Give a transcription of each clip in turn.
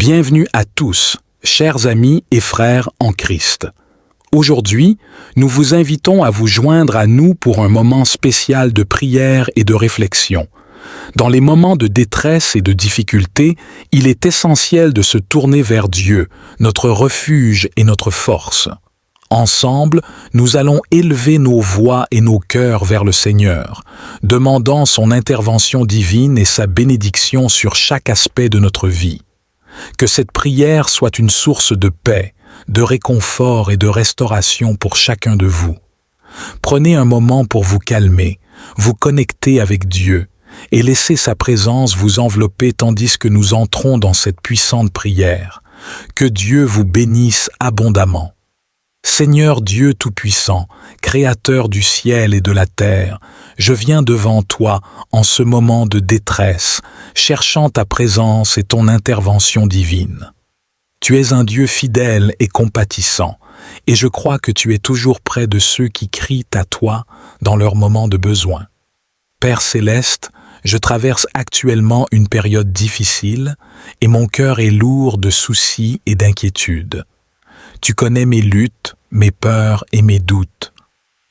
Bienvenue à tous, chers amis et frères en Christ. Aujourd'hui, nous vous invitons à vous joindre à nous pour un moment spécial de prière et de réflexion. Dans les moments de détresse et de difficulté, il est essentiel de se tourner vers Dieu, notre refuge et notre force. Ensemble, nous allons élever nos voix et nos cœurs vers le Seigneur, demandant son intervention divine et sa bénédiction sur chaque aspect de notre vie. Que cette prière soit une source de paix, de réconfort et de restauration pour chacun de vous. Prenez un moment pour vous calmer, vous connecter avec Dieu et laissez sa présence vous envelopper tandis que nous entrons dans cette puissante prière. Que Dieu vous bénisse abondamment. Seigneur Dieu Tout-Puissant, Créateur du ciel et de la terre, je viens devant toi en ce moment de détresse, cherchant ta présence et ton intervention divine. Tu es un Dieu fidèle et compatissant, et je crois que tu es toujours près de ceux qui crient à toi dans leurs moments de besoin. Père céleste, je traverse actuellement une période difficile, et mon cœur est lourd de soucis et d'inquiétudes. Tu connais mes luttes, mes peurs et mes doutes.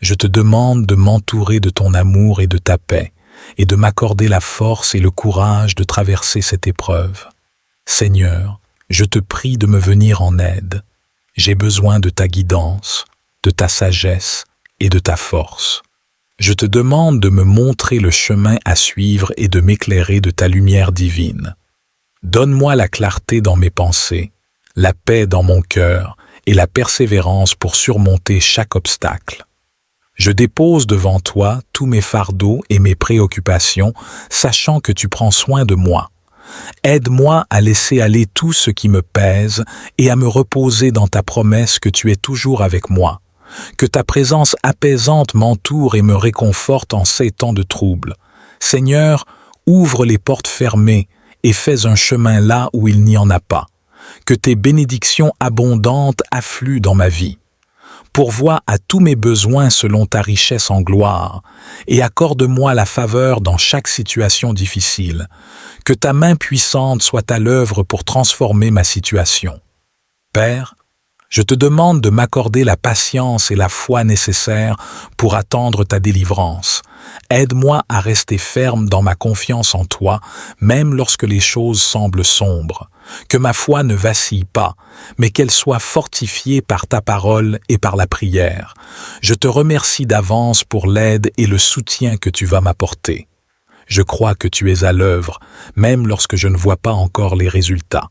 Je te demande de m'entourer de ton amour et de ta paix, et de m'accorder la force et le courage de traverser cette épreuve. Seigneur, je te prie de me venir en aide. J'ai besoin de ta guidance, de ta sagesse et de ta force. Je te demande de me montrer le chemin à suivre et de m'éclairer de ta lumière divine. Donne-moi la clarté dans mes pensées, la paix dans mon cœur et la persévérance pour surmonter chaque obstacle. Je dépose devant toi tous mes fardeaux et mes préoccupations, sachant que tu prends soin de moi. Aide-moi à laisser aller tout ce qui me pèse et à me reposer dans ta promesse que tu es toujours avec moi. Que ta présence apaisante m'entoure et me réconforte en ces temps de trouble. Seigneur, ouvre les portes fermées et fais un chemin là où il n'y en a pas. Que tes bénédictions abondantes affluent dans ma vie. Pourvois à tous mes besoins selon ta richesse en gloire, et accorde-moi la faveur dans chaque situation difficile. Que ta main puissante soit à l'œuvre pour transformer ma situation. Père, je te demande de m'accorder la patience et la foi nécessaires pour attendre ta délivrance. Aide-moi à rester ferme dans ma confiance en toi, même lorsque les choses semblent sombres. Que ma foi ne vacille pas, mais qu'elle soit fortifiée par ta parole et par la prière. Je te remercie d'avance pour l'aide et le soutien que tu vas m'apporter. Je crois que tu es à l'œuvre, même lorsque je ne vois pas encore les résultats.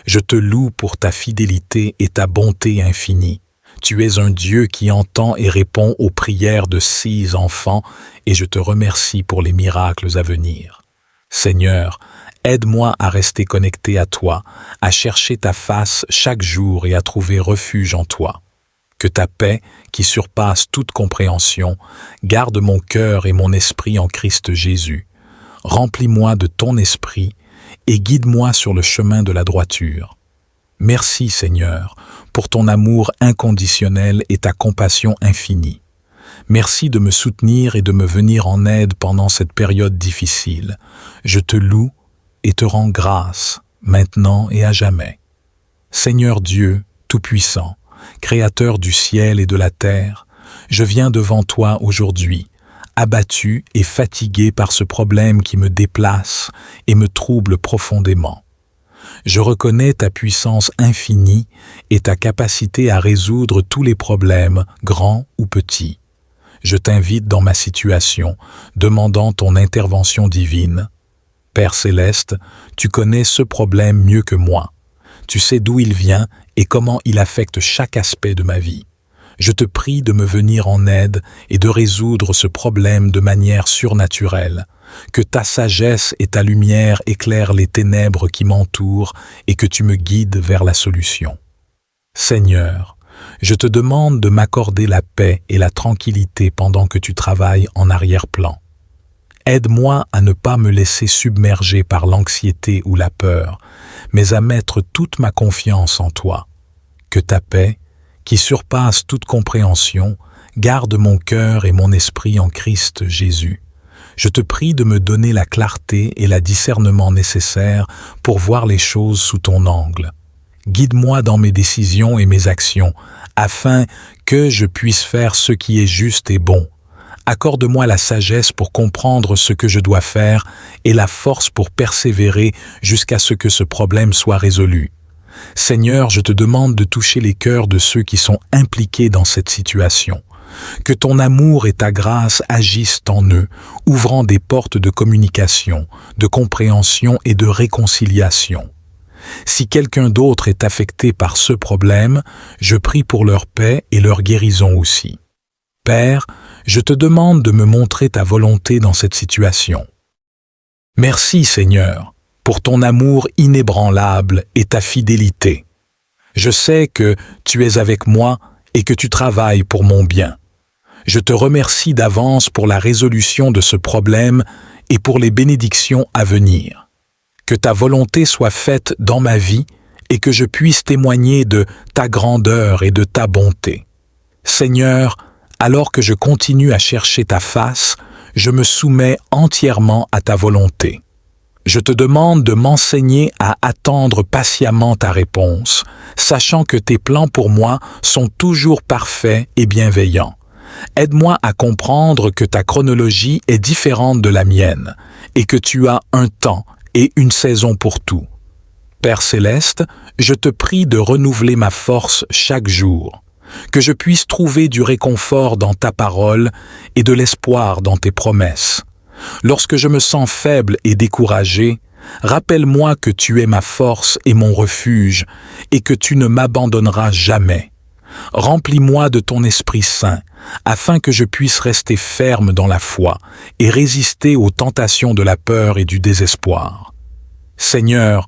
Je te loue pour ta fidélité et ta bonté infinie. Tu es un Dieu qui entend et répond aux prières de 6 enfants, et je te remercie pour les miracles à venir. Seigneur, aide-moi à rester connecté à toi, à chercher ta face chaque jour et à trouver refuge en toi. Que ta paix, qui surpasse toute compréhension, garde mon cœur et mon esprit en Christ Jésus. Remplis-moi de ton esprit et guide-moi sur le chemin de la droiture. Merci Seigneur, pour ton amour inconditionnel et ta compassion infinie. Merci de me soutenir et de me venir en aide pendant cette période difficile. Je te loue et te rends grâce, maintenant et à jamais. Seigneur Dieu, Tout-Puissant, Créateur du ciel et de la terre, je viens devant toi aujourd'hui, abattu et fatigué par ce problème qui me déplace et me trouble profondément. Je reconnais ta puissance infinie et ta capacité à résoudre tous les problèmes, grands ou petits. Je t'invite dans ma situation, demandant ton intervention divine. Père céleste, tu connais ce problème mieux que moi. Tu sais d'où il vient et comment il affecte chaque aspect de ma vie. Je te prie de me venir en aide et de résoudre ce problème de manière surnaturelle. Que ta sagesse et ta lumière éclairent les ténèbres qui m'entourent et que tu me guides vers la solution. Seigneur, je te demande de m'accorder la paix et la tranquillité pendant que tu travailles en arrière-plan. Aide-moi à ne pas me laisser submerger par l'anxiété ou la peur, mais à mettre toute ma confiance en toi. Que ta paix, qui surpasse toute compréhension, garde mon cœur et mon esprit en Christ Jésus. je te prie de me donner la clarté et le discernement nécessaires pour voir les choses sous ton angle. Guide-moi dans mes décisions et mes actions, afin que je puisse faire ce qui est juste et bon. Accorde-moi la sagesse pour comprendre ce que je dois faire et la force pour persévérer jusqu'à ce que ce problème soit résolu. Seigneur, je te demande de toucher les cœurs de ceux qui sont impliqués dans cette situation. Que ton amour et ta grâce agissent en eux, ouvrant des portes de communication, de compréhension et de réconciliation. Si quelqu'un d'autre est affecté par ce problème, je prie pour leur paix et leur guérison aussi. Père, je te demande de me montrer ta volonté dans cette situation. Merci, Seigneur, pour ton amour inébranlable et ta fidélité. Je sais que tu es avec moi et que tu travailles pour mon bien. Je te remercie d'avance pour la résolution de ce problème et pour les bénédictions à venir. Que ta volonté soit faite dans ma vie et que je puisse témoigner de ta grandeur et de ta bonté. Seigneur, alors que je continue à chercher ta face, je me soumets entièrement à ta volonté. Je te demande de m'enseigner à attendre patiemment ta réponse, sachant que tes plans pour moi sont toujours parfaits et bienveillants. Aide-moi à comprendre que ta chronologie est différente de la mienne et que tu as un temps et une saison pour tout. Père céleste, je te prie de renouveler ma force chaque jour, que je puisse trouver du réconfort dans ta parole et de l'espoir dans tes promesses. Lorsque je me sens faible et découragé, rappelle-moi que tu es ma force et mon refuge et que tu ne m'abandonneras jamais. Remplis-moi de ton Esprit Saint, afin que je puisse rester ferme dans la foi et résister aux tentations de la peur et du désespoir. Seigneur,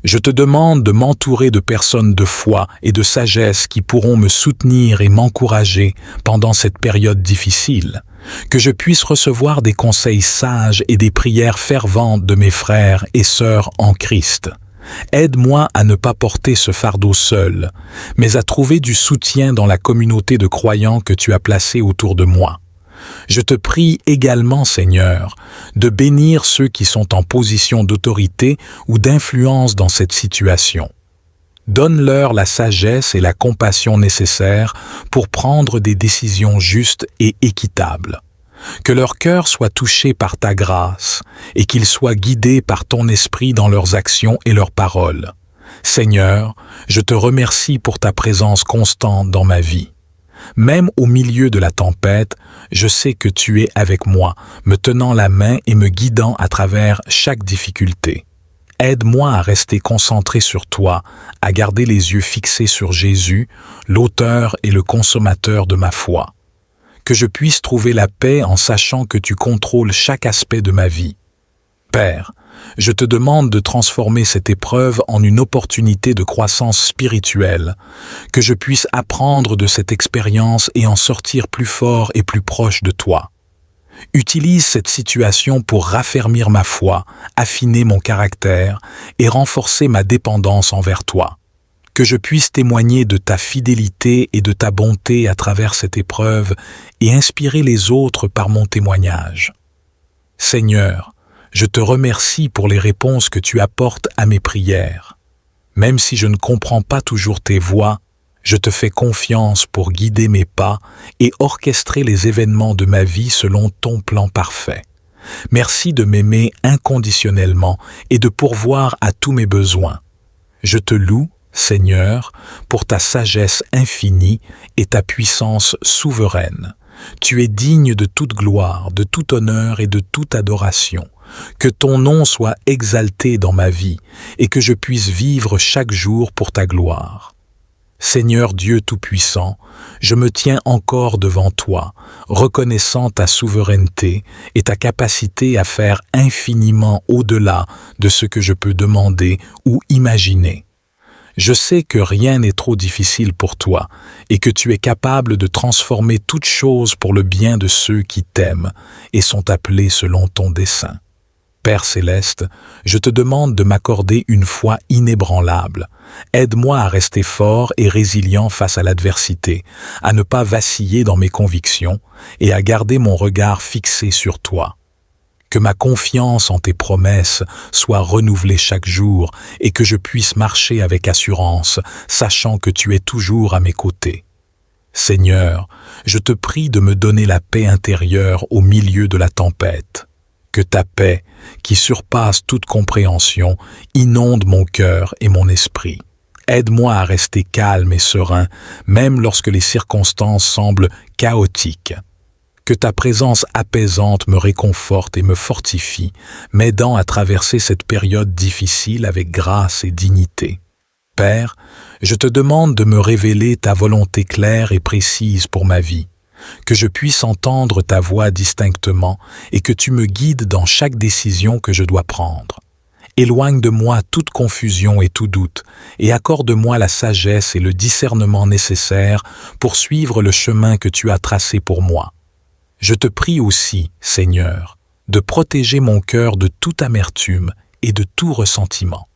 je te demande de m'entourer de personnes de foi et de sagesse qui pourront me soutenir et m'encourager pendant cette période difficile, que je puisse recevoir des conseils sages et des prières ferventes de mes frères et sœurs en Christ. Aide-moi à ne pas porter ce fardeau seul, mais à trouver du soutien dans la communauté de croyants que tu as placée autour de moi. Je te prie également, Seigneur, de bénir ceux qui sont en position d'autorité ou d'influence dans cette situation. Donne-leur la sagesse et la compassion nécessaires pour prendre des décisions justes et équitables. Que leur cœur soit touché par ta grâce et qu'ils soient guidés par ton esprit dans leurs actions et leurs paroles. Seigneur, je te remercie pour ta présence constante dans ma vie. Même au milieu de la tempête, je sais que tu es avec moi, me tenant la main et me guidant à travers chaque difficulté. Aide-moi à rester concentré sur toi, à garder les yeux fixés sur Jésus, l'auteur et le consommateur de ma foi. Que je puisse trouver la paix en sachant que tu contrôles chaque aspect de ma vie. Père, je te demande de transformer cette épreuve en une opportunité de croissance spirituelle, que je puisse apprendre de cette expérience et en sortir plus fort et plus proche de toi. Utilise cette situation pour raffermir ma foi, affiner mon caractère et renforcer ma dépendance envers toi. Que je puisse témoigner de ta fidélité et de ta bonté à travers cette épreuve et inspirer les autres par mon témoignage. Seigneur, je te remercie pour les réponses que tu apportes à mes prières. Même si je ne comprends pas toujours tes voies, je te fais confiance pour guider mes pas et orchestrer les événements de ma vie selon ton plan parfait. Merci de m'aimer inconditionnellement et de pourvoir à tous mes besoins. Je te loue, Seigneur, pour ta sagesse infinie et ta puissance souveraine. Tu es digne de toute gloire, de tout honneur et de toute adoration. Que ton nom soit exalté dans ma vie et que je puisse vivre chaque jour pour ta gloire. Seigneur Dieu Tout-Puissant, je me tiens encore devant toi, reconnaissant ta souveraineté et ta capacité à faire infiniment au-delà de ce que je peux demander ou imaginer. Je sais que rien n'est trop difficile pour toi et que tu es capable de transformer toute chose pour le bien de ceux qui t'aiment et sont appelés selon ton dessein. Père céleste, je te demande de m'accorder une foi inébranlable. Aide-moi à rester fort et résilient face à l'adversité, à ne pas vaciller dans mes convictions et à garder mon regard fixé sur toi. Que ma confiance en tes promesses soit renouvelée chaque jour et que je puisse marcher avec assurance, sachant que tu es toujours à mes côtés. Seigneur, je te prie de me donner la paix intérieure au milieu de la tempête. Que ta paix, qui surpasse toute compréhension, inonde mon cœur et mon esprit. Aide-moi à rester calme et serein, même lorsque les circonstances semblent chaotiques. Que ta présence apaisante me réconforte et me fortifie, m'aidant à traverser cette période difficile avec grâce et dignité. Père, je te demande de me révéler ta volonté claire et précise pour ma vie, que je puisse entendre ta voix distinctement et que tu me guides dans chaque décision que je dois prendre. Éloigne de moi toute confusion et tout doute, et accorde-moi la sagesse et le discernement nécessaires pour suivre le chemin que tu as tracé pour moi. Je te prie aussi, Seigneur, de protéger mon cœur de toute amertume et de tout ressentiment.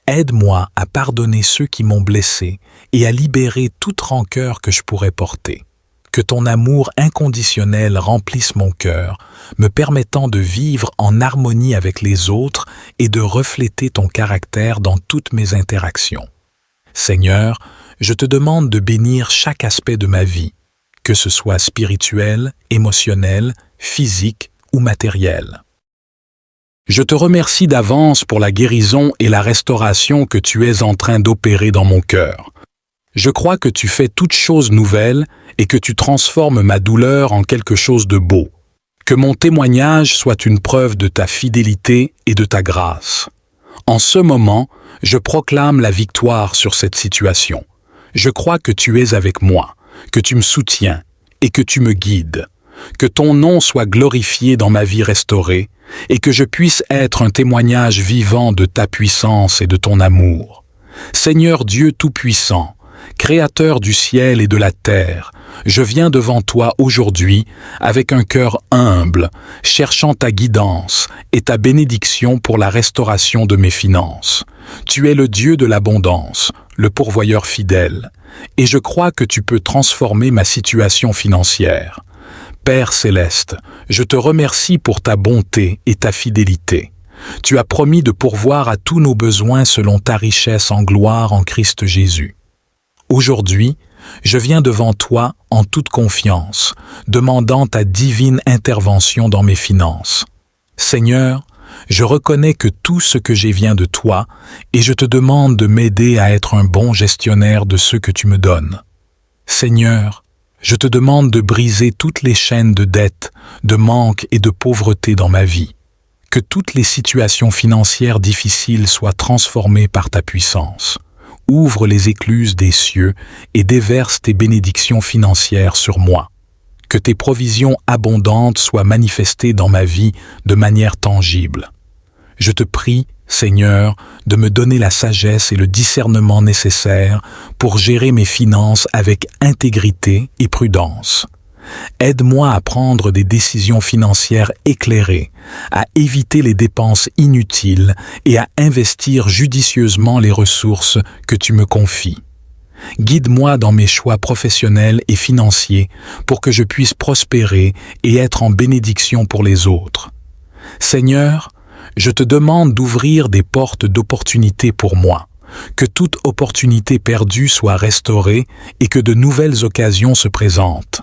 Aide-moi à pardonner ceux qui m'ont blessé et à libérer toute rancœur que je pourrais porter. Que ton amour inconditionnel remplisse mon cœur, me permettant de vivre en harmonie avec les autres et de refléter ton caractère dans toutes mes interactions. Seigneur, je te demande de bénir chaque aspect de ma vie, que ce soit spirituel, émotionnel, physique ou matériel. Je te remercie d'avance pour la guérison et la restauration que tu es en train d'opérer dans mon cœur. Je crois que tu fais toutes choses nouvelles et que tu transformes ma douleur en quelque chose de beau. Que mon témoignage soit une preuve de ta fidélité et de ta grâce. En ce moment, je proclame la victoire sur cette situation. Je crois que tu es avec moi, que tu me soutiens et que tu me guides. Que ton nom soit glorifié dans ma vie restaurée et que je puisse être un témoignage vivant de ta puissance et de ton amour. Seigneur Dieu Tout-Puissant, Créateur du ciel et de la terre, je viens devant toi aujourd'hui avec un cœur humble, cherchant ta guidance et ta bénédiction pour la restauration de mes finances. Tu es le Dieu de l'abondance, le pourvoyeur fidèle, et je crois que tu peux transformer ma situation financière. Père céleste, je te remercie pour ta bonté et ta fidélité. Tu as promis de pourvoir à tous nos besoins selon ta richesse en gloire en Christ Jésus. Aujourd'hui, je viens devant toi en toute confiance, demandant ta divine intervention dans mes finances. Seigneur, je reconnais que tout ce que j'ai vient de toi et je te demande de m'aider à être un bon gestionnaire de ce que tu me donnes. Seigneur, je te demande de briser toutes les chaînes de dette, de manque et de pauvreté dans ma vie. Que toutes les situations financières difficiles soient transformées par ta puissance. Ouvre les écluses des cieux et déverse tes bénédictions financières sur moi. Que tes provisions abondantes soient manifestées dans ma vie de manière tangible. Je te prie, Seigneur, de me donner la sagesse et le discernement nécessaires pour gérer mes finances avec intégrité et prudence. Aide-moi à prendre des décisions financières éclairées, à éviter les dépenses inutiles et à investir judicieusement les ressources que tu me confies. Guide-moi dans mes choix professionnels et financiers pour que je puisse prospérer et être en bénédiction pour les autres. Seigneur, je te demande d'ouvrir des portes d'opportunités pour moi, que toute opportunité perdue soit restaurée et que de nouvelles occasions se présentent.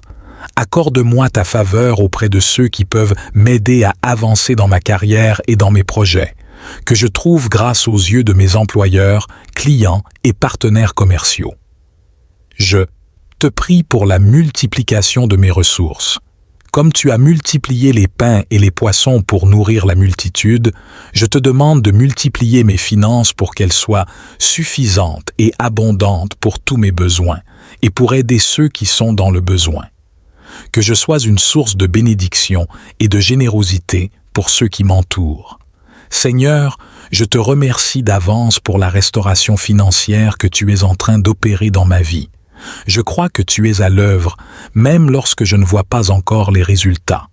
Accorde-moi ta faveur auprès de ceux qui peuvent m'aider à avancer dans ma carrière et dans mes projets, que je trouve grâce aux yeux de mes employeurs, clients et partenaires commerciaux. Je te prie pour la multiplication de mes ressources. Comme tu as multiplié les pains et les poissons pour nourrir la multitude, je te demande de multiplier mes finances pour qu'elles soient suffisantes et abondantes pour tous mes besoins et pour aider ceux qui sont dans le besoin. Que je sois une source de bénédiction et de générosité pour ceux qui m'entourent. Seigneur, je te remercie d'avance pour la restauration financière que tu es en train d'opérer dans ma vie. Je crois que tu es à l'œuvre, même lorsque je ne vois pas encore les résultats.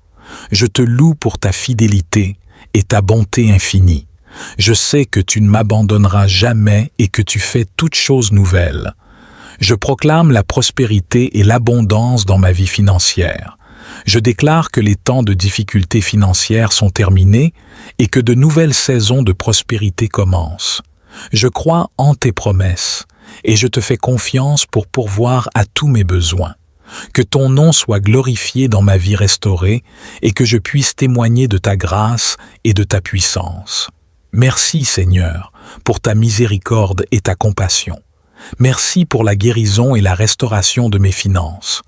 Je te loue pour ta fidélité et ta bonté infinie. Je sais que tu ne m'abandonneras jamais et que tu fais toutes choses nouvelles. Je proclame la prospérité et l'abondance dans ma vie financière. Je déclare que les temps de difficultés financières sont terminés et que de nouvelles saisons de prospérité commencent. Je crois en tes promesses et je te fais confiance pour pourvoir à tous mes besoins. Que ton nom soit glorifié dans ma vie restaurée et que je puisse témoigner de ta grâce et de ta puissance. Merci Seigneur pour ta miséricorde et ta compassion. Merci pour la guérison et la restauration de mes finances.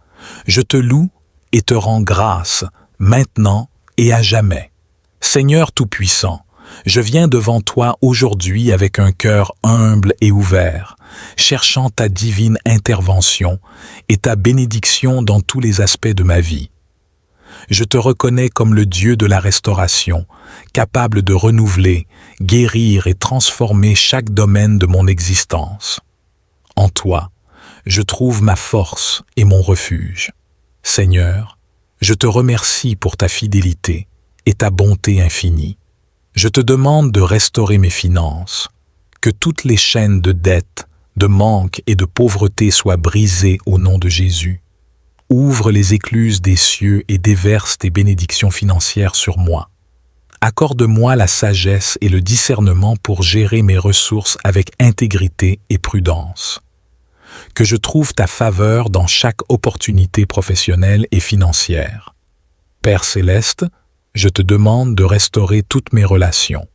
Je te loue et te rends grâce, maintenant et à jamais. Seigneur Tout-Puissant, je viens devant toi aujourd'hui avec un cœur humble et ouvert, cherchant ta divine intervention et ta bénédiction dans tous les aspects de ma vie. Je te reconnais comme le Dieu de la restauration, capable de renouveler, guérir et transformer chaque domaine de mon existence. En toi, je trouve ma force et mon refuge. Seigneur, je te remercie pour ta fidélité et ta bonté infinie. Je te demande de restaurer mes finances, que toutes les chaînes de dette, de manque et de pauvreté soient brisées au nom de Jésus. Ouvre les écluses des cieux et déverse tes bénédictions financières sur moi. Accorde-moi la sagesse et le discernement pour gérer mes ressources avec intégrité et prudence. Que je trouve ta faveur dans chaque opportunité professionnelle et financière. Père céleste, je te demande de restaurer toutes mes relations.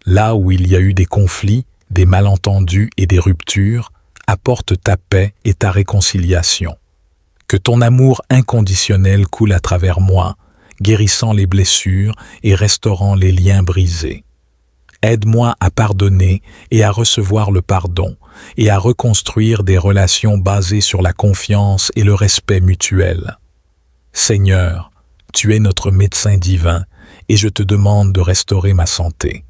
Là où il y a eu des conflits, des malentendus et des ruptures, apporte ta paix et ta réconciliation. Que ton amour inconditionnel coule à travers moi, guérissant les blessures et restaurant les liens brisés. Aide-moi à pardonner et à recevoir le pardon, et à reconstruire des relations basées sur la confiance et le respect mutuel. Seigneur, tu es notre médecin divin, et je te demande de restaurer ma santé.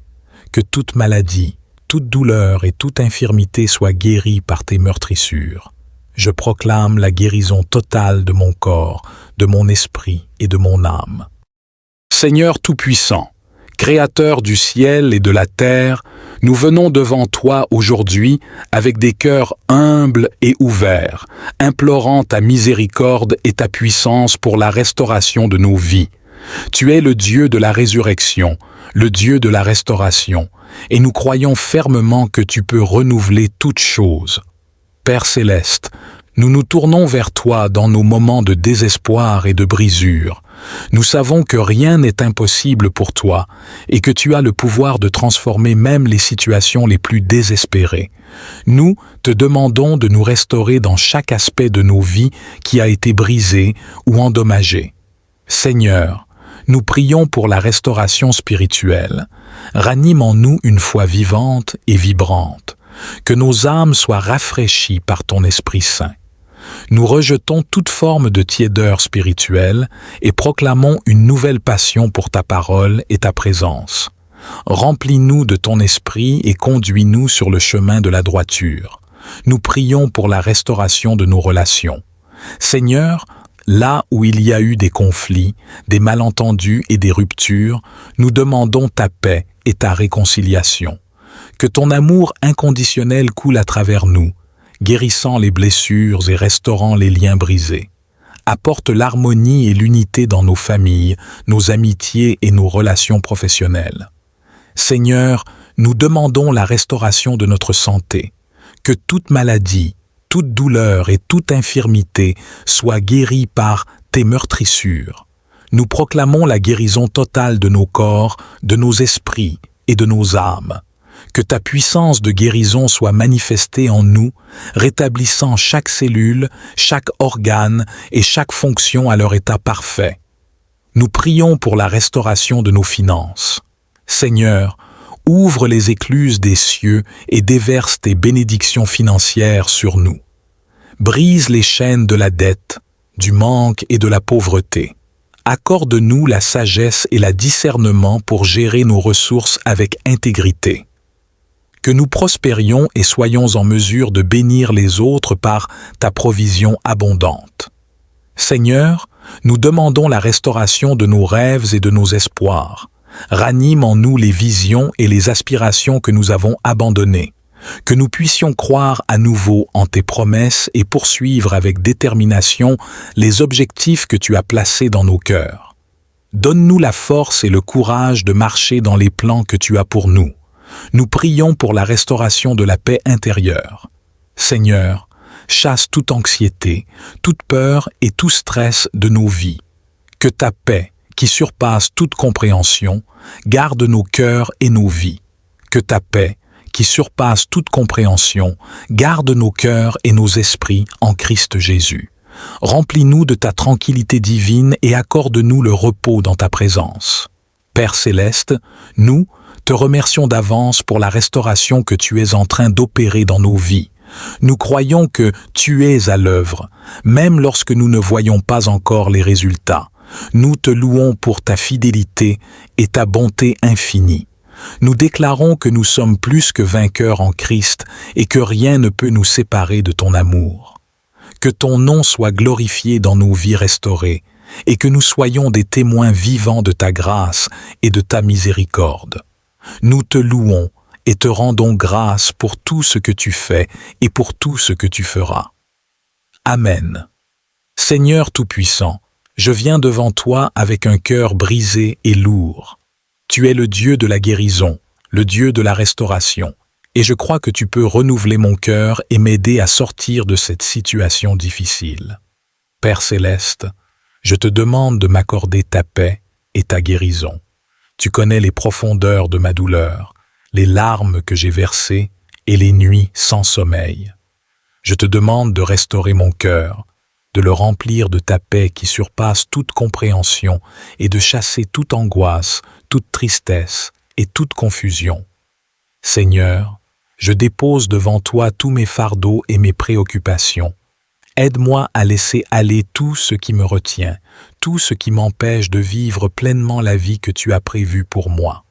Que toute maladie, toute douleur et toute infirmité soient guéries par tes meurtrissures. Je proclame la guérison totale de mon corps, de mon esprit et de mon âme. Seigneur Tout-Puissant, Créateur du ciel et de la terre, nous venons devant toi aujourd'hui avec des cœurs humbles et ouverts, implorant ta miséricorde et ta puissance pour la restauration de nos vies. Tu es le Dieu de la résurrection, le Dieu de la restauration, et nous croyons fermement que tu peux renouveler toutes choses. Père céleste, nous nous tournons vers toi dans nos moments de désespoir et de brisure. Nous savons que rien n'est impossible pour toi et que tu as le pouvoir de transformer même les situations les plus désespérées. Nous te demandons de nous restaurer dans chaque aspect de nos vies qui a été brisé ou endommagé. Seigneur, nous prions pour la restauration spirituelle. Ranime en nous une foi vivante et vibrante. Que nos âmes soient rafraîchies par ton Esprit Saint. Nous rejetons toute forme de tiédeur spirituelle et proclamons une nouvelle passion pour ta parole et ta présence. Remplis-nous de ton esprit et conduis-nous sur le chemin de la droiture. Nous prions pour la restauration de nos relations. Seigneur, là où il y a eu des conflits, des malentendus et des ruptures, nous demandons ta paix et ta réconciliation. Que ton amour inconditionnel coule à travers nous, guérissant les blessures et restaurant les liens brisés. Apporte l'harmonie et l'unité dans nos familles, nos amitiés et nos relations professionnelles. Seigneur, nous demandons la restauration de notre santé. Que toute maladie, toute douleur et toute infirmité soient guéries par tes meurtrissures. Nous proclamons la guérison totale de nos corps, de nos esprits et de nos âmes. Que ta puissance de guérison soit manifestée en nous, rétablissant chaque cellule, chaque organe et chaque fonction à leur état parfait. Nous prions pour la restauration de nos finances. Seigneur, ouvre les écluses des cieux et déverse tes bénédictions financières sur nous. Brise les chaînes de la dette, du manque et de la pauvreté. Accorde-nous la sagesse et le discernement pour gérer nos ressources avec intégrité. Que nous prospérions et soyons en mesure de bénir les autres par ta provision abondante. Seigneur, nous demandons la restauration de nos rêves et de nos espoirs. Ranime en nous les visions et les aspirations que nous avons abandonnées. que nous puissions croire à nouveau en tes promesses et poursuivre avec détermination les objectifs que tu as placés dans nos cœurs. Donne-nous la force et le courage de marcher dans les plans que tu as pour nous. Nous prions pour la restauration de la paix intérieure. Seigneur, chasse toute anxiété, toute peur et tout stress de nos vies. Que ta paix, qui surpasse toute compréhension, garde nos cœurs et nos vies. Que ta paix, qui surpasse toute compréhension, garde nos cœurs et nos esprits en Christ Jésus. Remplis-nous de ta tranquillité divine et accorde-nous le repos dans ta présence. Père céleste, nous te remercions d'avance pour la restauration que tu es en train d'opérer dans nos vies. Nous croyons que tu es à l'œuvre, même lorsque nous ne voyons pas encore les résultats. Nous te louons pour ta fidélité et ta bonté infinie. Nous déclarons que nous sommes plus que vainqueurs en Christ et que rien ne peut nous séparer de ton amour. Que ton nom soit glorifié dans nos vies restaurées et que nous soyons des témoins vivants de ta grâce et de ta miséricorde. Nous te louons et te rendons grâce pour tout ce que tu fais et pour tout ce que tu feras. Amen. Seigneur Tout-Puissant, je viens devant toi avec un cœur brisé et lourd. Tu es le Dieu de la guérison, le Dieu de la restauration, et je crois que tu peux renouveler mon cœur et m'aider à sortir de cette situation difficile. Père céleste, je te demande de m'accorder ta paix et ta guérison. Tu connais les profondeurs de ma douleur, les larmes que j'ai versées et les nuits sans sommeil. Je te demande de restaurer mon cœur, de le remplir de ta paix qui surpasse toute compréhension et de chasser toute angoisse, toute tristesse et toute confusion. Seigneur, je dépose devant toi tous mes fardeaux et mes préoccupations. Aide-moi à laisser aller tout ce qui me retient, tout ce qui m'empêche de vivre pleinement la vie que tu as prévue pour moi.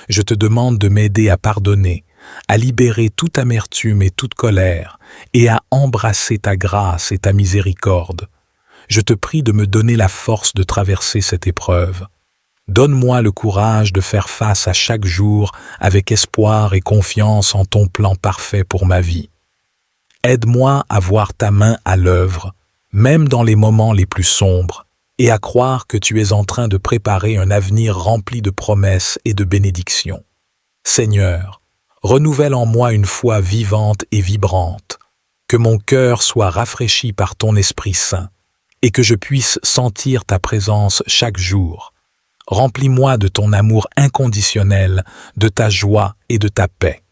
Je te demande de m'aider à pardonner, à libérer toute amertume et toute colère, et à embrasser ta grâce et ta miséricorde. Je te prie de me donner la force de traverser cette épreuve. Donne-moi le courage de faire face à chaque jour avec espoir et confiance en ton plan parfait pour ma vie. Aide-moi à voir ta main à l'œuvre, même dans les moments les plus sombres, et à croire que tu es en train de préparer un avenir rempli de promesses et de bénédictions. Seigneur, renouvelle en moi une foi vivante et vibrante, que mon cœur soit rafraîchi par ton Esprit Saint, et que je puisse sentir ta présence chaque jour. Remplis-moi de ton amour inconditionnel, de ta joie et de ta paix.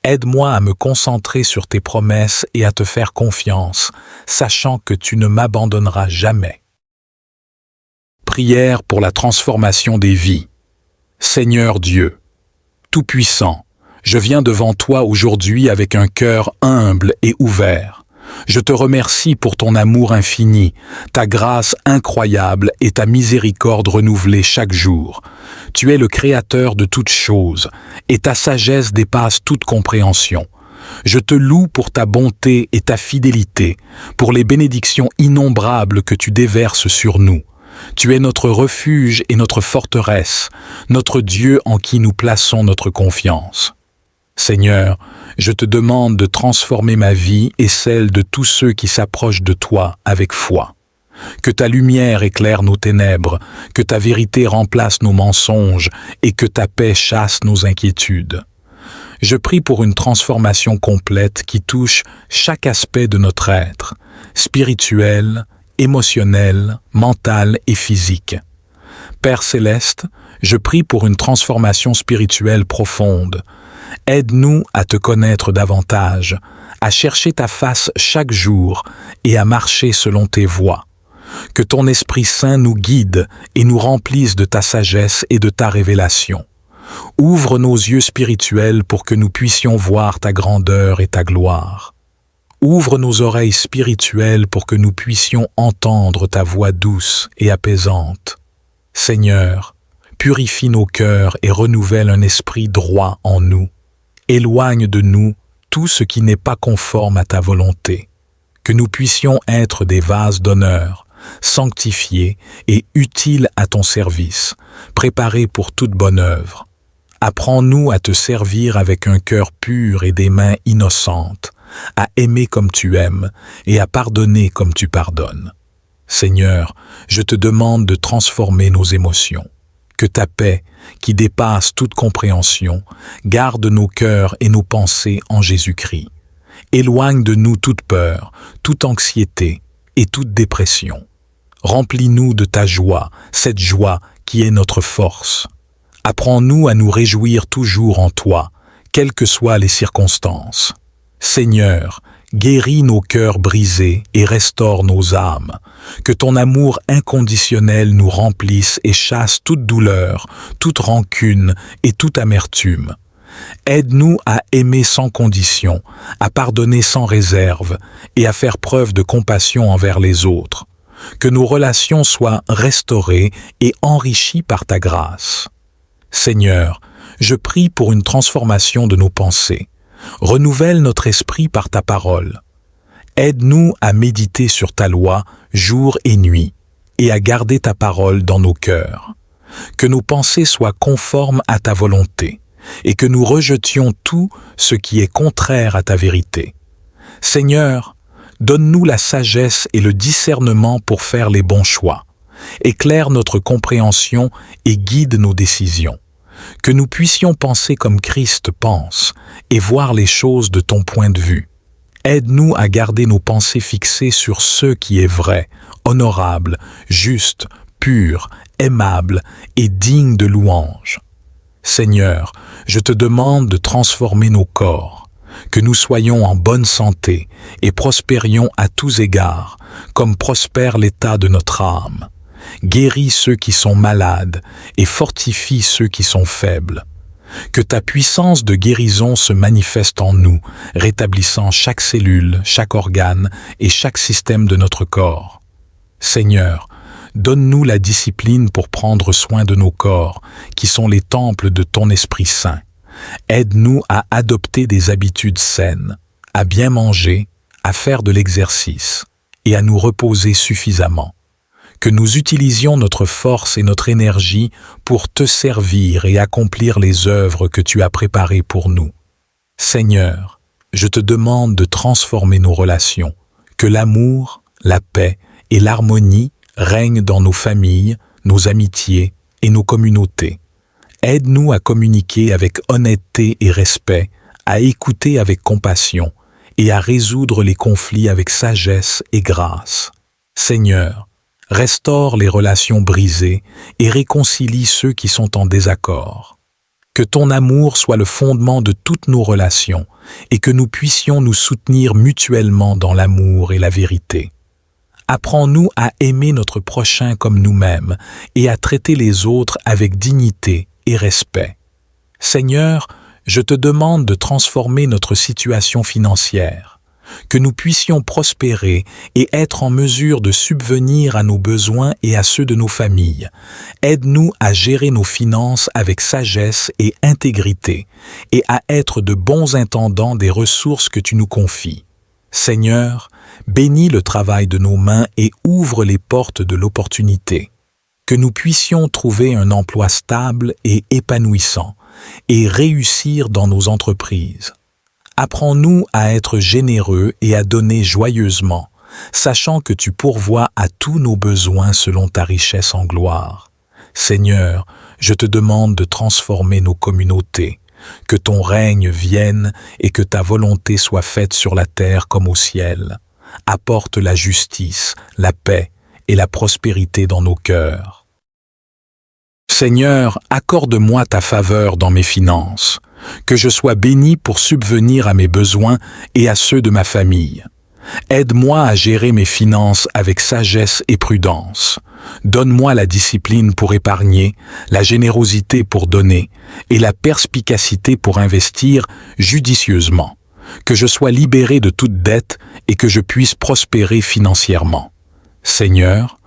Aide-moi à me concentrer sur tes promesses et à te faire confiance, sachant que tu ne m'abandonneras jamais. Prière pour la transformation des vies. Seigneur Dieu, Tout-Puissant, je viens devant toi aujourd'hui avec un cœur humble et ouvert. Je te remercie pour ton amour infini, ta grâce incroyable et ta miséricorde renouvelée chaque jour. Tu es le Créateur de toutes choses, et ta sagesse dépasse toute compréhension. Je te loue pour ta bonté et ta fidélité, pour les bénédictions innombrables que tu déverses sur nous. Tu es notre refuge et notre forteresse, notre Dieu en qui nous plaçons notre confiance. Seigneur, je te demande de transformer ma vie et celle de tous ceux qui s'approchent de toi avec foi. Que ta lumière éclaire nos ténèbres, que ta vérité remplace nos mensonges et que ta paix chasse nos inquiétudes. Je prie pour une transformation complète qui touche chaque aspect de notre être, spirituel, émotionnel, mental et physique. Père céleste, je prie pour une transformation spirituelle profonde. Aide-nous à te connaître davantage, à chercher ta face chaque jour et à marcher selon tes voies. Que ton Esprit Saint nous guide et nous remplisse de ta sagesse et de ta révélation. Ouvre nos yeux spirituels pour que nous puissions voir ta grandeur et ta gloire. Ouvre nos oreilles spirituelles pour que nous puissions entendre ta voix douce et apaisante. Seigneur, purifie nos cœurs et renouvelle un esprit droit en nous. Éloigne de nous tout ce qui n'est pas conforme à ta volonté. Que nous puissions être des vases d'honneur, sanctifiés et utiles à ton service, préparés pour toute bonne œuvre. Apprends-nous à te servir avec un cœur pur et des mains innocentes, à aimer comme tu aimes et à pardonner comme tu pardonnes. Seigneur, je te demande de transformer nos émotions. Que ta paix, qui dépasse toute compréhension, garde nos cœurs et nos pensées en Jésus-Christ. Éloigne de nous toute peur, toute anxiété et toute dépression. Remplis-nous de ta joie, cette joie qui est notre force. Apprends-nous à nous réjouir toujours en toi, quelles que soient les circonstances. Seigneur, guéris nos cœurs brisés et restaure nos âmes. Que ton amour inconditionnel nous remplisse et chasse toute douleur, toute rancune et toute amertume. Aide-nous à aimer sans condition, à pardonner sans réserve et à faire preuve de compassion envers les autres. Que nos relations soient restaurées et enrichies par ta grâce. Seigneur, je prie pour une transformation de nos pensées. Renouvelle notre esprit par ta parole. Aide-nous à méditer sur ta loi jour et nuit et à garder ta parole dans nos cœurs. Que nos pensées soient conformes à ta volonté et que nous rejetions tout ce qui est contraire à ta vérité. Seigneur, donne-nous la sagesse et le discernement pour faire les bons choix. Éclaire notre compréhension et guide nos décisions. Que nous puissions penser comme Christ pense et voir les choses de ton point de vue. Aide-nous à garder nos pensées fixées sur ce qui est vrai, honorable, juste, pur, aimable et digne de louange. Seigneur, je te demande de transformer nos corps, que nous soyons en bonne santé et prospérions à tous égards, comme prospère l'état de notre âme. Guéris ceux qui sont malades et fortifie ceux qui sont faibles. Que ta puissance de guérison se manifeste en nous, rétablissant chaque cellule, chaque organe et chaque système de notre corps. Seigneur, donne-nous la discipline pour prendre soin de nos corps, qui sont les temples de ton Esprit Saint. Aide-nous à adopter des habitudes saines, à bien manger, à faire de l'exercice et à nous reposer suffisamment. Que nous utilisions notre force et notre énergie pour te servir et accomplir les œuvres que tu as préparées pour nous. Seigneur, je te demande de transformer nos relations, que l'amour, la paix et l'harmonie règnent dans nos familles, nos amitiés et nos communautés. Aide-nous à communiquer avec honnêteté et respect, à écouter avec compassion et à résoudre les conflits avec sagesse et grâce. Seigneur, restaure les relations brisées et réconcilie ceux qui sont en désaccord. Que ton amour soit le fondement de toutes nos relations et que nous puissions nous soutenir mutuellement dans l'amour et la vérité. Apprends-nous à aimer notre prochain comme nous-mêmes et à traiter les autres avec dignité et respect. Seigneur, je te demande de transformer notre situation financière, que nous puissions prospérer et être en mesure de subvenir à nos besoins et à ceux de nos familles. Aide-nous à gérer nos finances avec sagesse et intégrité et à être de bons intendants des ressources que tu nous confies. Seigneur, bénis le travail de nos mains et ouvre les portes de l'opportunité. Que nous puissions trouver un emploi stable et épanouissant et réussir dans nos entreprises. Apprends-nous à être généreux et à donner joyeusement, sachant que tu pourvois à tous nos besoins selon ta richesse en gloire. Seigneur, je te demande de transformer nos communautés, que ton règne vienne et que ta volonté soit faite sur la terre comme au ciel. Apporte la justice, la paix et la prospérité dans nos cœurs. Seigneur, accorde-moi ta faveur dans mes finances, que je sois béni pour subvenir à mes besoins et à ceux de ma famille. Aide-moi à gérer mes finances avec sagesse et prudence. Donne-moi la discipline pour épargner, la générosité pour donner et la perspicacité pour investir judicieusement. Que je sois libéré de toute dette et que je puisse prospérer financièrement. Seigneur,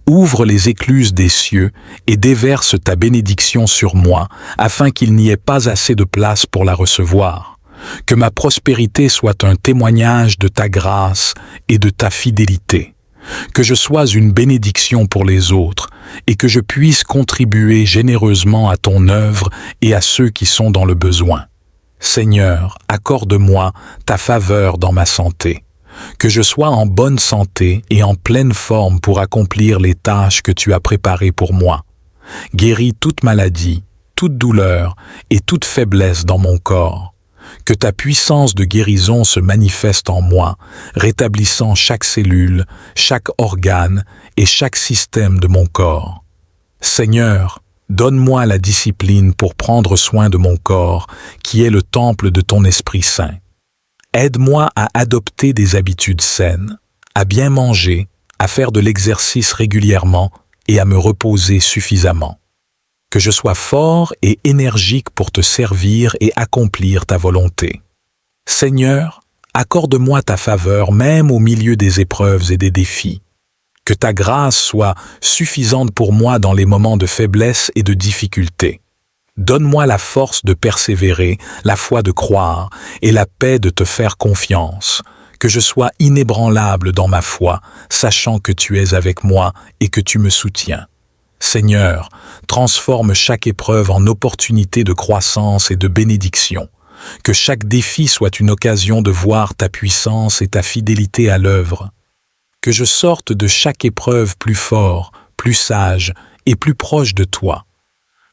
ouvre les écluses des cieux et déverse ta bénédiction sur moi, afin qu'il n'y ait pas assez de place pour la recevoir. Que ma prospérité soit un témoignage de ta grâce et de ta fidélité. que je sois une bénédiction pour les autres et que je puisse contribuer généreusement à ton œuvre et à ceux qui sont dans le besoin. Seigneur, accorde-moi ta faveur dans ma santé, que je sois en bonne santé et en pleine forme pour accomplir les tâches que tu as préparées pour moi. Guéris toute maladie, toute douleur et toute faiblesse dans mon corps. Que ta puissance de guérison se manifeste en moi, rétablissant chaque cellule, chaque organe et chaque système de mon corps. Seigneur, donne-moi la discipline pour prendre soin de mon corps, qui est le temple de ton Esprit Saint. Aide-moi à adopter des habitudes saines, à bien manger, à faire de l'exercice régulièrement et à me reposer suffisamment. Que je sois fort et énergique pour te servir et accomplir ta volonté. Seigneur, accorde-moi ta faveur même au milieu des épreuves et des défis. Que ta grâce soit suffisante pour moi dans les moments de faiblesse et de difficulté. Donne-moi la force de persévérer, la foi de croire et la paix de te faire confiance. Que je sois inébranlable dans ma foi, sachant que tu es avec moi et que tu me soutiens. Seigneur, transforme chaque épreuve en opportunité de croissance et de bénédiction. Que chaque défi soit une occasion de voir ta puissance et ta fidélité à l'œuvre. Que je sorte de chaque épreuve plus fort, plus sage et plus proche de toi.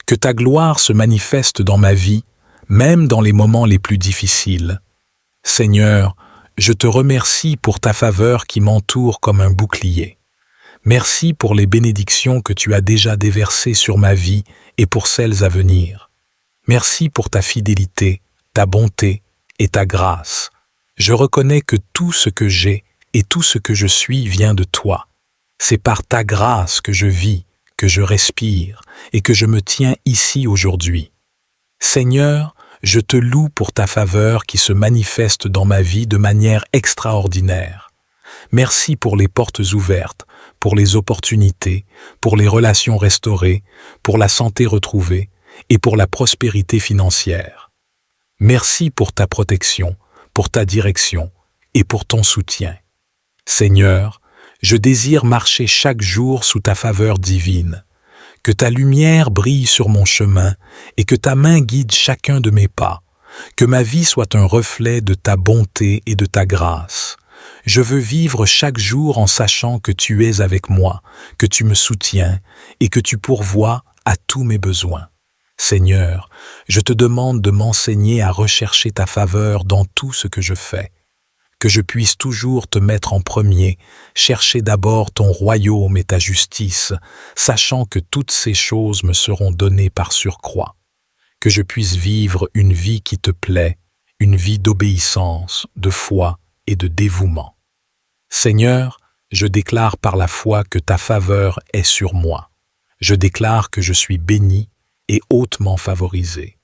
Que ta gloire se manifeste dans ma vie, même dans les moments les plus difficiles. Seigneur, je te remercie pour ta faveur qui m'entoure comme un bouclier. Merci pour les bénédictions que tu as déjà déversées sur ma vie et pour celles à venir. Merci pour ta fidélité, ta bonté et ta grâce. Je reconnais que tout ce que j'ai et tout ce que je suis vient de toi. C'est par ta grâce que je vis, que je respire et que je me tiens ici aujourd'hui. Seigneur, je te loue pour ta faveur qui se manifeste dans ma vie de manière extraordinaire. Merci pour les portes ouvertes, pour les opportunités, pour les relations restaurées, pour la santé retrouvée et pour la prospérité financière. Merci pour ta protection, pour ta direction et pour ton soutien. Seigneur, je désire marcher chaque jour sous ta faveur divine. Que ta lumière brille sur mon chemin et que ta main guide chacun de mes pas. Que ma vie soit un reflet de ta bonté et de ta grâce. Je veux vivre chaque jour en sachant que tu es avec moi, que tu me soutiens et que tu pourvois à tous mes besoins. Seigneur, je te demande de m'enseigner à rechercher ta faveur dans tout ce que je fais. Que je puisse toujours te mettre en premier, chercher d'abord ton royaume et ta justice, sachant que toutes ces choses me seront données par surcroît. Que je puisse vivre une vie qui te plaît, une vie d'obéissance, de foi et de dévouement. Seigneur, je déclare par la foi que ta faveur est sur moi. Je déclare que je suis béni et hautement favorisé.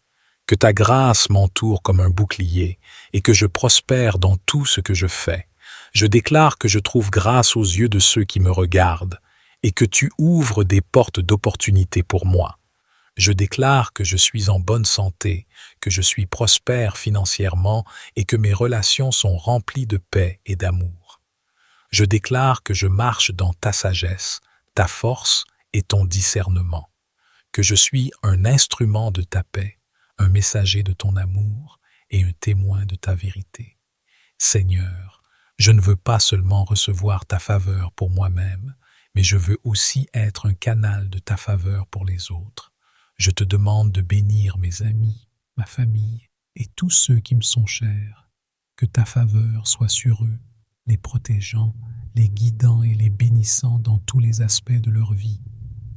Que ta grâce m'entoure comme un bouclier et que je prospère dans tout ce que je fais. Je déclare que je trouve grâce aux yeux de ceux qui me regardent et que tu ouvres des portes d'opportunité pour moi. Je déclare que je suis en bonne santé, que je suis prospère financièrement et que mes relations sont remplies de paix et d'amour. Je déclare que je marche dans ta sagesse, ta force et ton discernement, que je suis un instrument de ta paix, un messager de ton amour et un témoin de ta vérité. Seigneur, je ne veux pas seulement recevoir ta faveur pour moi-même, mais je veux aussi être un canal de ta faveur pour les autres. Je te demande de bénir mes amis, ma famille et tous ceux qui me sont chers. Que ta faveur soit sur eux, les protégeant, les guidant et les bénissant dans tous les aspects de leur vie.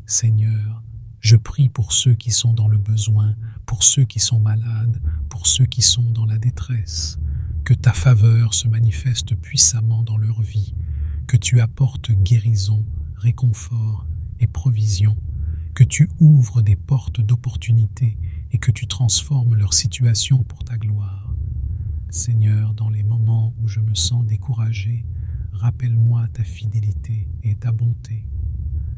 Seigneur, je prie pour ceux qui sont dans le besoin, pour ceux qui sont malades, pour ceux qui sont dans la détresse. Que ta faveur se manifeste puissamment dans leur vie, que tu apportes guérison, réconfort et provision, que tu ouvres des portes d'opportunité et que tu transformes leur situation pour ta gloire. Seigneur, dans les moments où je me sens découragé, rappelle-moi ta fidélité et ta bonté.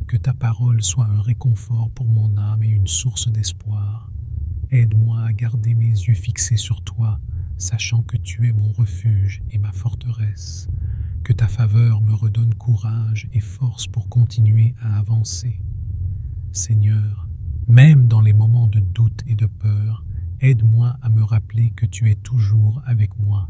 Que ta parole soit un réconfort pour mon âme et une source d'espoir. Aide-moi à garder mes yeux fixés sur toi, sachant que tu es mon refuge et ma forteresse. Que ta faveur me redonne courage et force pour continuer à avancer. Seigneur, même dans les moments de doute et de peur, aide-moi à me rappeler que tu es toujours avec moi